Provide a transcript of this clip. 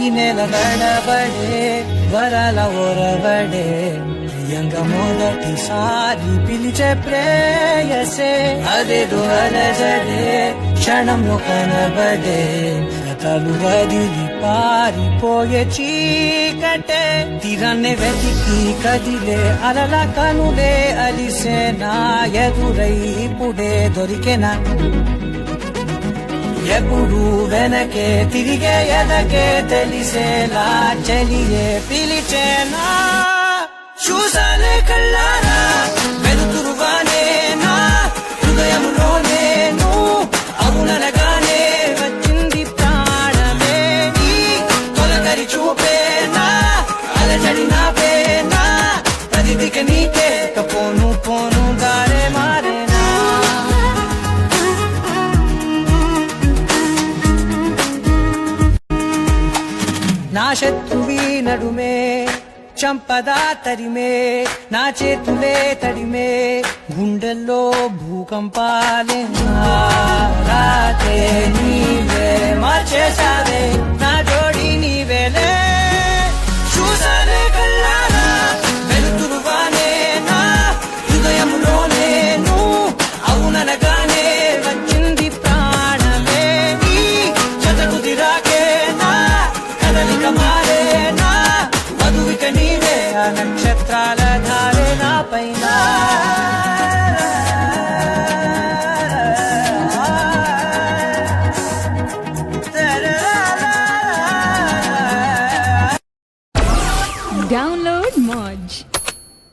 నెల గడబడే వరాల ఒరవడే ప్రియంగ మొదటిసారి పిలిచే ప్రేయసే అదేదో అలజడే క్షణంలో కనబడే గతాలు వదిలి పారిపోయే చీకటే తీరాన్నే వెతికి కదిలే అలల కనులే అలిసే నా ఎదురై ఇప్పుడే దొరికెనా ఎప్పుడు వెనకే తిరిగే ఎదకే తెలిసేలా చెలియే పిలిచేనా చూసాలే కళ్ళారా వెలుతురుగానే నా హృదయంలో నేను అవుననగానే వచ్చింది ప్రాణమే నీ తొలగరి చూపేనా అలజడి నాపేనా ప్రతిదిక నీకే పోను పోను దారే మారేనా నా శత్రువి నడుమే చంపదా తరిమే నా చేతులే తడిమే గుండెల్లో భూకంపాలే రాతే నీవే మార్చేసావే నా జోడి నీవేలే చూసాలే కళ్ళారా వెలుతురుగానే నా హృదయంలో నేను అవుననగానే వచ్చింది ప్రాణమే నీ జతకు దిరాకే నా కదలిక మారేనా మధువిక నీవే ఆ నక్షత్రాల ధారే నా పైన Download Moj.